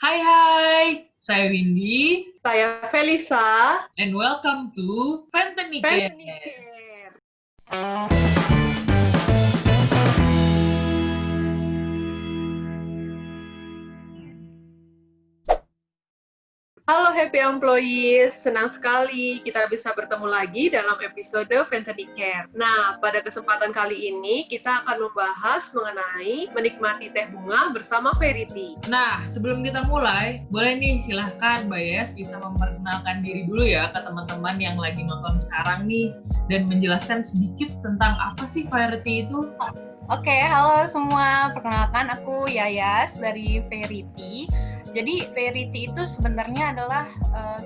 Hai, saya Windy, Saya Felisa, and welcome to Fantanicare. Fantanicare. Halo Happy Employees, senang sekali kita bisa bertemu lagi dalam episode Fantanicare. Nah, pada kesempatan kali ini kita akan membahas mengenai menikmati teh bunga bersama Verity. Nah, sebelum kita mulai, boleh nih silahkan Mbak Yes bisa memperkenalkan diri dulu ya ke teman-teman yang lagi nonton sekarang nih, dan menjelaskan sedikit tentang apa sih Verity itu. Oke, halo semua. Perkenalkan aku Yayas dari Verity. Jadi Verity itu sebenarnya adalah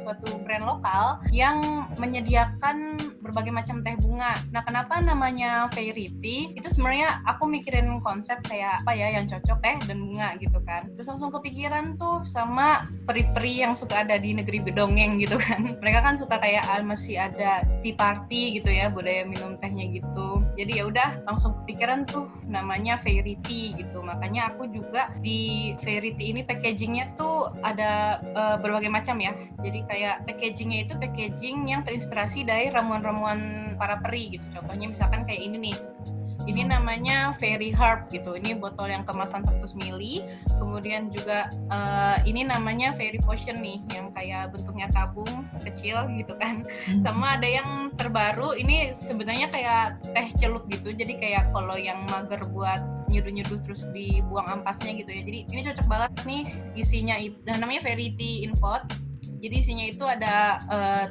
suatu brand lokal yang menyediakan berbagai macam teh bunga. Nah, kenapa namanya Verity? Itu sebenarnya aku mikirin konsep kayak apa ya yang cocok teh dan bunga gitu kan. Terus langsung kepikiran tuh sama peri-peri yang suka ada di negeri bedongeng gitu kan. Mereka kan suka kayak masih ada tea party gitu ya, budaya minum tehnya gitu. Jadi ya udah langsung kepikiran tuh namanya Verity gitu. Makanya aku juga di Verity ini packagingnya tuh ada berbagai macam ya. Jadi kayak packagingnya itu packaging yang terinspirasi dari ramuan-ramuan para peri gitu. Contohnya misalkan kayak ini nih. Ini namanya Fairy Herb gitu. Ini botol yang kemasan 100 ml. Kemudian juga ini namanya Fairy Potion nih, yang kayak bentuknya tabung kecil gitu kan. Sama ada yang terbaru, ini sebenarnya kayak teh celup gitu. Jadi kayak kalau yang mager buat nyeduh-nyeduh terus dibuang ampasnya gitu ya. Jadi ini cocok banget nih isinya. Namanya Verity Infot. Jadi isinya itu ada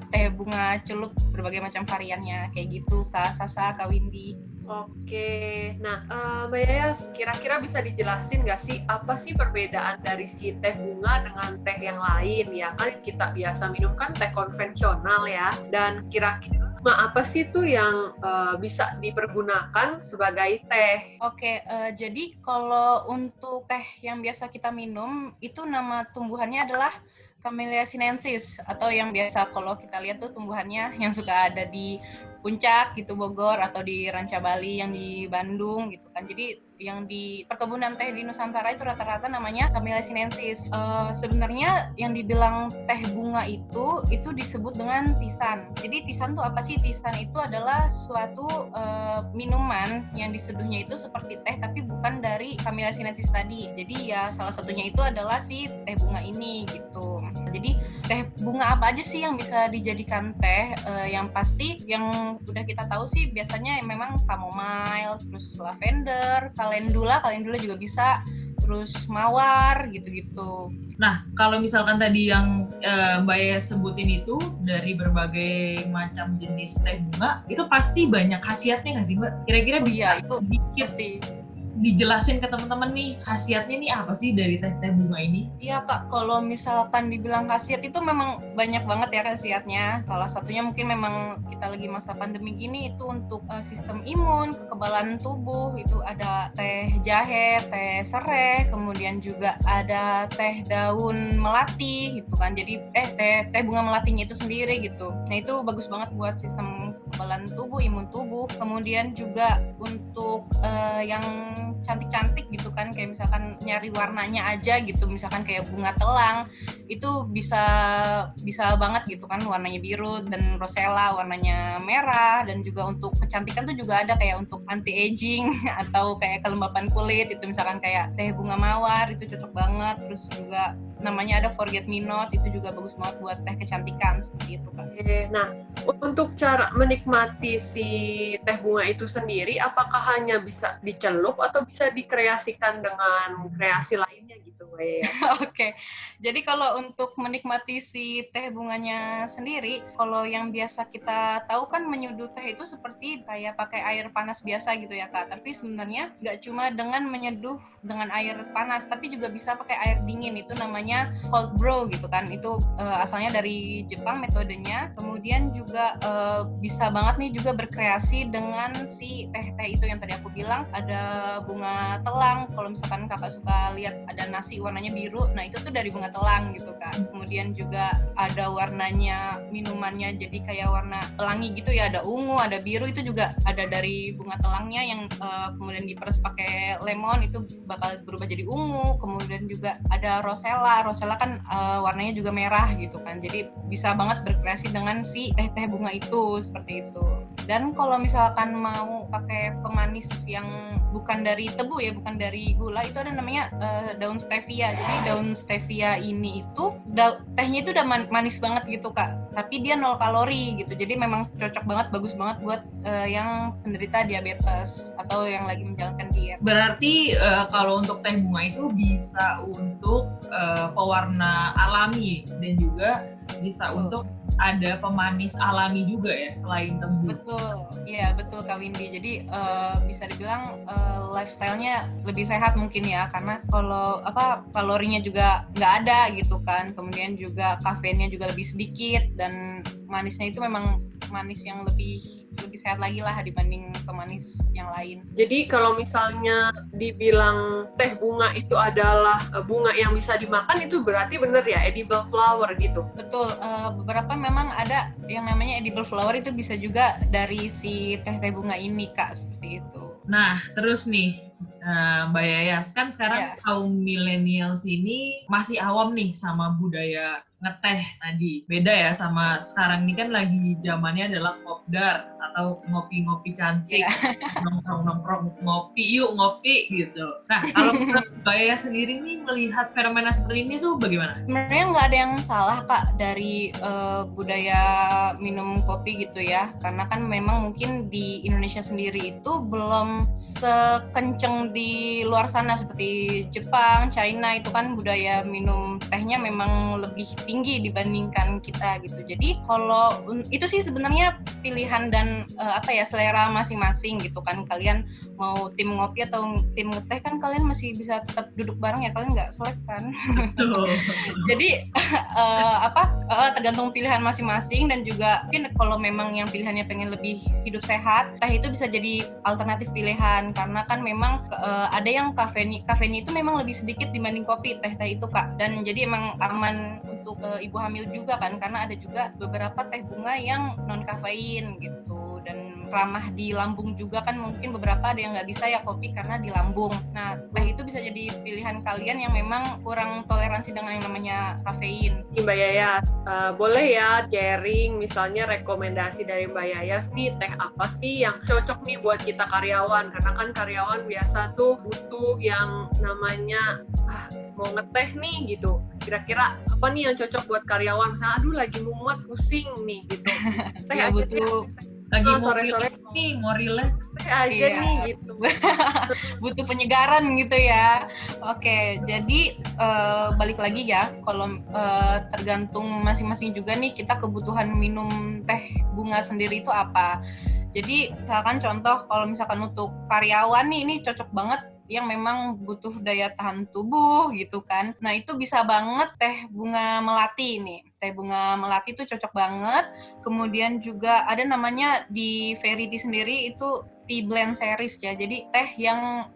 teh bunga celup berbagai macam variannya kayak gitu, Kak Sasa, Kak Windy. Oke, nah Mbak Yayas, kira-kira bisa dijelasin nggak sih apa sih perbedaan dari si teh bunga dengan teh yang lain ya? Kan kita biasa minum kan teh konvensional ya, dan kira-kira apa sih tuh yang bisa dipergunakan sebagai teh? Oke, jadi kalau untuk teh yang biasa kita minum, itu nama tumbuhannya adalah Camellia sinensis, atau yang biasa kalau kita lihat tuh tumbuhannya yang suka ada di Puncak gitu, Bogor, atau di Ranca Bali yang di Bandung gitu kan. Jadi yang di perkebunan teh di Nusantara itu rata-rata namanya Camellia sinensis. Sebenarnya yang dibilang teh bunga itu disebut dengan tisan. Jadi tisan tuh apa sih? Tisan itu adalah suatu minuman yang diseduhnya itu seperti teh tapi bukan dari Camellia sinensis tadi. Jadi ya salah satunya itu adalah si teh bunga ini gitu. Jadi teh bunga apa aja sih yang bisa dijadikan teh? Yang pasti yang udah kita tahu sih biasanya memang chamomile, terus lavender, kalendula juga bisa, terus mawar gitu-gitu. Nah, kalau misalkan tadi yang Mbak Yes sebutin itu dari berbagai macam jenis teh bunga, itu pasti banyak khasiatnya nggak sih Mbak? Kira-kira bisa itu sedikit pasti dijelasin ke teman-teman nih, khasiatnya nih apa sih dari teh bunga ini? Iya Kak, kalau misalkan dibilang khasiat itu memang banyak banget ya khasiatnya. Salah satunya mungkin memang kita lagi masa pandemi gini, itu untuk sistem imun, kekebalan tubuh, itu ada teh jahe, teh serai, kemudian juga ada teh daun melati gitu kan. Jadi teh bunga melatinya itu sendiri gitu. Nah itu bagus banget buat sistem kekebalan tubuh, imun tubuh. Kemudian juga untuk yang cantik-cantik gitu kan, kayak misalkan nyari warnanya aja gitu, misalkan kayak bunga telang itu bisa banget gitu kan, warnanya biru, dan rosella warnanya merah. Dan juga untuk kecantikan tuh juga ada kayak untuk anti aging atau kayak kelembapan kulit, itu misalkan kayak teh bunga mawar itu cocok banget. Terus juga namanya ada forget me not, itu juga bagus banget buat teh kecantikan seperti itu kan. Nah, untuk cara menikmati si teh bunga itu sendiri, apakah hanya bisa dicelup atau bisa dikreasikan dengan kreasi lainnya gitu, Mbak ya? Oke, jadi kalau untuk menikmati si teh bunganya sendiri, kalau yang biasa kita tahu kan menyeduh teh itu seperti kayak pakai air panas biasa gitu ya Kak. Tapi sebenarnya nggak cuma dengan menyeduh dengan air panas, tapi juga bisa pakai air dingin, itu namanya cold brew gitu kan. Itu asalnya dari Jepang metodenya. Kemudian juga bisa banget nih juga berkreasi dengan si teh-teh itu yang tadi aku bilang. Ada bunga telang, kalau misalkan Kakak suka lihat ada pasti warnanya biru. Nah itu tuh dari bunga telang gitu kan. Kemudian juga ada warnanya minumannya jadi kayak warna pelangi gitu ya, ada ungu, ada biru, itu juga ada dari bunga telangnya yang kemudian diperes pakai lemon itu bakal berubah jadi ungu. Kemudian juga ada rosella kan warnanya juga merah gitu kan, jadi bisa banget berkreasi dengan si teh bunga itu seperti itu. Dan kalau misalkan mau pakai pemanis yang bukan dari tebu ya, bukan dari gula, itu ada namanya daun stevia. Jadi daun stevia ini itu tehnya itu udah manis banget gitu Kak, tapi dia 0 kalori gitu. Jadi memang cocok banget, bagus banget buat yang penderita diabetes atau yang lagi menjalankan diet. Berarti kalau untuk teh bunga itu bisa untuk pewarna alami dan juga bisa untuk ada pemanis alami juga ya selain tebu. Betul, iya betul Kak Windy. Jadi bisa dibilang lifestyle-nya lebih sehat mungkin ya, karena kalau kalorinya juga nggak ada gitu kan. Kemudian juga kafeinnya juga lebih sedikit dan manisnya itu memang manis yang lebih sehat lagi lah dibanding pemanis yang lain. Jadi kalau misalnya dibilang teh bunga itu adalah bunga yang bisa dimakan, itu berarti bener ya edible flower gitu? Betul, beberapa memang ada yang namanya edible flower, itu bisa juga dari si teh bunga ini Kak, seperti itu. Nah terus nih Mbak Yayas, kan sekarang kaum millennials ini masih awam nih sama budaya ngeteh tadi. Beda ya sama sekarang ini kan lagi zamannya adalah kopdar atau ngopi-ngopi cantik, nongkrong-nongkrong ngopi, yuk ngopi gitu. Nah kalau Mbak Yayas sendiri nih melihat fenomena seperti ini tuh bagaimana? Sebenarnya nggak ada yang salah Kak dari budaya minum kopi gitu ya, karena kan memang mungkin di Indonesia sendiri itu belum sekenceng di luar sana seperti Jepang, China, itu kan budaya minum tehnya memang lebih tinggi dibandingkan kita gitu. Jadi kalau itu sih sebenarnya pilihan dan selera masing-masing gitu kan. Kalian mau tim ngopi atau tim ngeteh kan kalian masih bisa tetap duduk bareng ya, kalian nggak selek kan. Jadi tergantung pilihan masing-masing, dan juga mungkin kalau memang yang pilihannya pengen lebih hidup sehat, teh itu bisa jadi alternatif pilihan, karena kan memang ada yang kafeinnya itu memang lebih sedikit dibanding kopi teh itu Kak, dan jadi emang aman untuk ibu hamil juga kan, karena ada juga beberapa teh bunga yang non kafein gitu, dan ramah di lambung juga kan. Mungkin beberapa ada yang nggak bisa ya kopi karena di lambung. Nah teh itu bisa jadi pilihan kalian yang memang kurang toleransi dengan yang namanya kafein. Mbak Yayas, boleh ya sharing misalnya rekomendasi dari Mbak Yayas nih, teh apa sih yang cocok nih buat kita karyawan, karena kan karyawan biasa tuh butuh yang namanya mau ngeteh nih gitu. Kira-kira apa nih yang cocok buat karyawan? Misalnya aduh lagi mumet, pusing nih gitu. Teh ya, aja butuh lagi sore-sore nih mau relax, teh aja nih gitu. butuh penyegaran gitu ya. Oke, jadi balik lagi ya, kalau tergantung masing-masing juga nih kita kebutuhan minum teh bunga sendiri itu apa. Jadi misalkan contoh, kalau misalkan untuk karyawan nih, ini cocok banget yang memang butuh daya tahan tubuh gitu kan. Nah itu bisa banget teh bunga melati nih. Teh bunga melati itu cocok banget. Kemudian juga ada namanya di Verity sendiri itu tea blend series ya. Jadi teh yang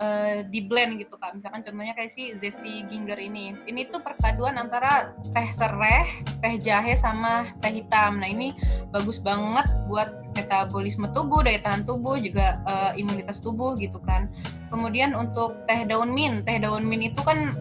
di blend gitu Kak. Misalkan contohnya kayak si Zesty Ginger ini. Ini tuh perpaduan antara teh sereh, teh jahe sama teh hitam. Nah ini bagus banget buat metabolisme tubuh, daya tahan tubuh, juga imunitas tubuh gitu kan. Kemudian untuk teh daun mint itu kan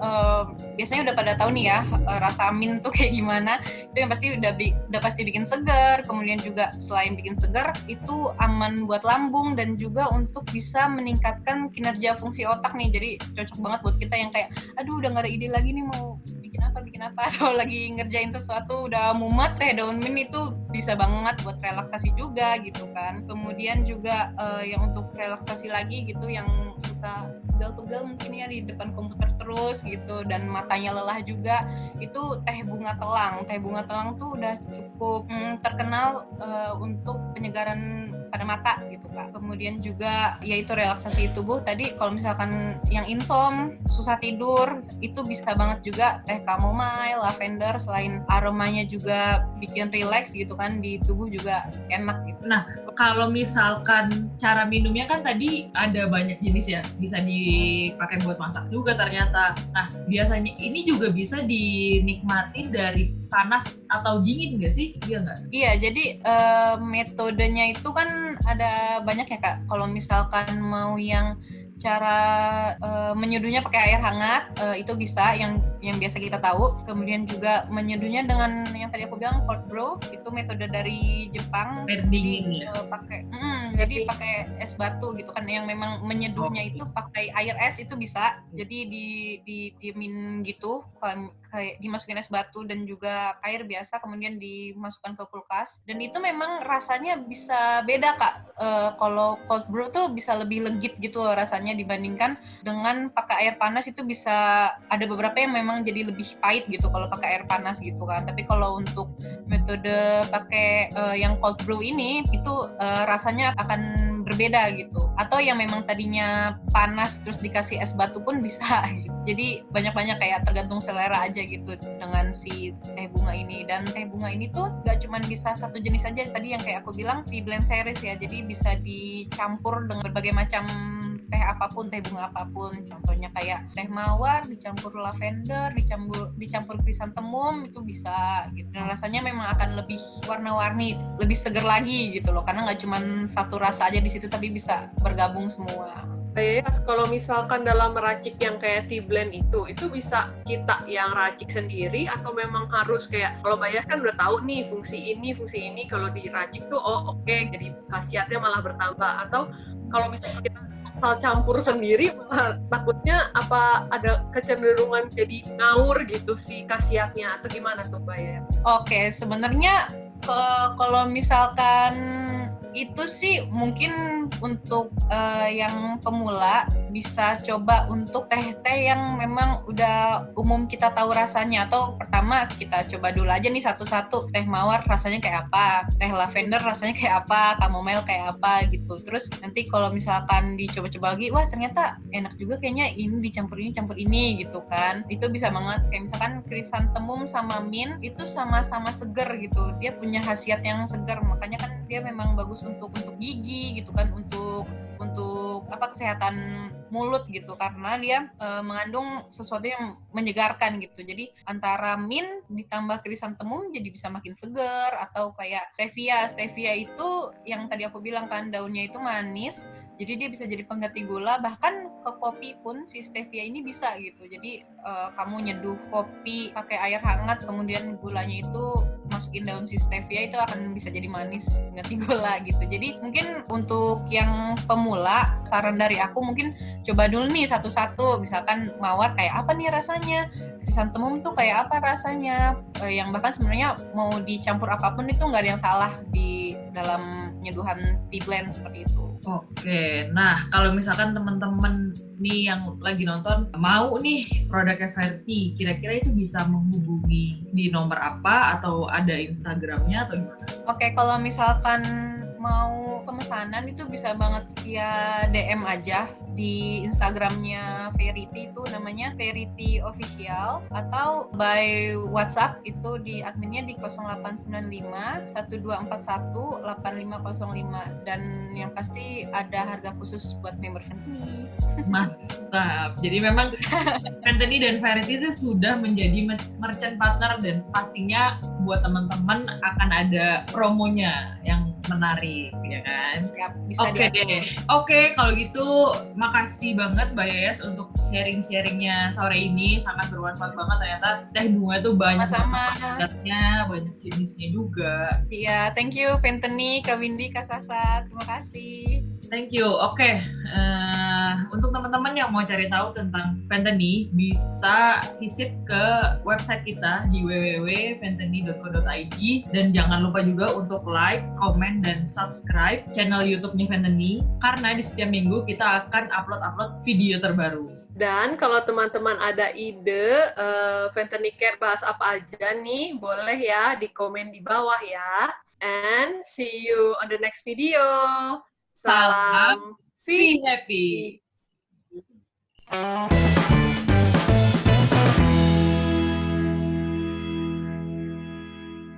biasanya udah pada tahu nih ya rasa mint tuh kayak gimana. Itu yang pasti udah pasti bikin segar. Kemudian juga selain bikin segar, itu aman buat lambung dan juga untuk bisa meningkatkan kinerja fungsi otak nih. Jadi cocok banget buat kita yang kayak aduh udah nggak ada ide lagi nih mau bikin apa atau lagi ngerjain sesuatu udah mumet, teh daun mint itu bisa banget buat relaksasi juga gitu kan. Kemudian juga yang untuk relaksasi lagi gitu, yang suka pegal-pegal mungkin ya di depan komputer terus gitu dan matanya lelah juga, itu teh bunga telang tuh udah cukup terkenal untuk penyegaran pada mata gitu Kak. Kemudian juga yaitu relaksasi tubuh tadi, kalau misalkan yang insom, susah tidur, itu bisa banget juga teh chamomile, lavender, selain aromanya juga bikin relax gitu kan, di tubuh juga enak gitu. Nah, kalau misalkan cara minumnya kan tadi ada banyak jenis ya, bisa dipakai buat masak juga ternyata. Nah, biasanya ini juga bisa dinikmati dari panas atau dingin nggak sih? Iya nggak? Iya, jadi metodenya itu kan ada banyak ya Kak. Kalau misalkan mau yang cara menyeduhnya pakai air hangat, itu bisa yang biasa kita tahu. Kemudian juga menyeduhnya dengan yang tadi aku bilang cold brew, itu metode dari Jepang. Dingin ya? Jadi pakai es batu gitu kan, yang memang menyeduhnya itu pakai air es itu bisa. Jadi diemin gitu, kayak dimasukin es batu dan juga air biasa, kemudian dimasukkan ke kulkas. Dan itu memang rasanya bisa beda Kak. Kalau cold brew tuh bisa lebih legit gitu loh rasanya dibandingkan dengan pakai air panas. Itu bisa ada beberapa yang memang jadi lebih pahit gitu kalau pakai air panas gitu kan. Tapi kalau untuk metode pakai yang cold brew ini itu rasanya akan berbeda gitu. Atau yang memang tadinya panas terus dikasih es batu pun bisa gitu. Jadi banyak-banyak kayak tergantung selera aja gitu dengan si teh bunga ini. Dan teh bunga ini tuh gak cuma bisa satu jenis aja, tadi yang kayak aku bilang di blend series ya. Jadi bisa dicampur dengan berbagai macam teh apapun, teh bunga apapun. Contohnya kayak teh mawar dicampur lavender, dicampur krisantemum, itu bisa gitu. Dan rasanya memang akan lebih warna-warni, lebih seger lagi gitu loh, karena nggak cuma satu rasa aja di situ, tapi bisa bergabung semua. Kalau misalkan dalam meracik yang kayak tea blend itu bisa kita yang racik sendiri atau memang harus kayak, kalau Mbak Yas kan udah tahu nih fungsi ini kalau diracik tuh oke, jadi khasiatnya malah bertambah. Atau kalau misalnya kita asal campur sendiri, malah takutnya apa ada kecenderungan jadi ngawur gitu sih khasiatnya, atau gimana tuh Mbak Yas? Oke, sebenarnya kalau misalkan itu sih mungkin untuk yang pemula bisa coba untuk teh-teh yang memang udah umum kita tahu rasanya. Atau pertama kita coba dulu aja nih satu-satu, teh mawar rasanya kayak apa, teh lavender rasanya kayak apa, chamomile kayak apa gitu. Terus nanti kalau misalkan dicoba-coba lagi, wah ternyata enak juga kayaknya ini dicampur ini campur ini gitu kan, itu bisa banget. Kayak misalkan krisantemum sama mint itu sama-sama seger gitu, dia punya khasiat yang seger, makanya kan dia memang bagus untuk gigi gitu kan, untuk kesehatan mulut gitu, karena dia mengandung sesuatu yang menyegarkan gitu. Jadi antara mint ditambah krisantemum jadi bisa makin segar. Atau kayak stevia itu yang tadi aku bilang kan, daunnya itu manis, jadi dia bisa jadi pengganti gula. Bahkan ke kopi pun si stevia ini bisa gitu. Jadi kamu nyeduh kopi pakai air hangat, kemudian gulanya itu masukin daun si stevia, itu akan bisa jadi manis pengganti gula gitu. Jadi mungkin untuk yang pemula, saran dari aku mungkin coba dulu nih satu-satu. Misalkan mawar kayak apa nih rasanya, krisantemum tuh kayak apa rasanya, yang bahkan sebenarnya mau dicampur apapun itu nggak ada yang salah di dalam nyeduhan tea blend seperti itu. Oke, nah kalau misalkan teman-teman nih yang lagi nonton mau nih produknya Verity, kira-kira itu bisa menghubungi di nomor apa, atau ada Instagramnya atau gimana? Oke, kalau misalkan mau pemesanan itu bisa banget via DM aja di Instagramnya Verity, itu namanya Verity Official, atau by WhatsApp itu di adminnya di 0895 1241 8505, dan yang pasti ada harga khusus buat member Fentany. Mantap. Jadi memang Fentany dan Verity itu sudah menjadi merchant partner, dan pastinya buat teman-teman akan ada promonya yang menarik, ya kan? Ya, bisa Oke, kalau gitu makasih banget Mbak Yayas untuk sharing-sharingnya sore ini, sangat bermanfaat banget. Ternyata teh bunga itu banyak banyak jenisnya juga. Iya, thank you Fentany, Kak Windy, Kak Sasa, terima kasih. Thank you. Oke, untuk teman-teman yang mau cari tahu tentang Fentany, bisa visit ke website kita di www.fentany.co.id, dan jangan lupa juga untuk like, comment, dan subscribe channel YouTube-nya Fentany, karena di setiap minggu kita akan upload video terbaru. Dan kalau teman-teman ada ide Fentany Care bahas apa aja nih, boleh ya di komen di bawah ya. and see you on the next video. Salam Salam Be Fish happy.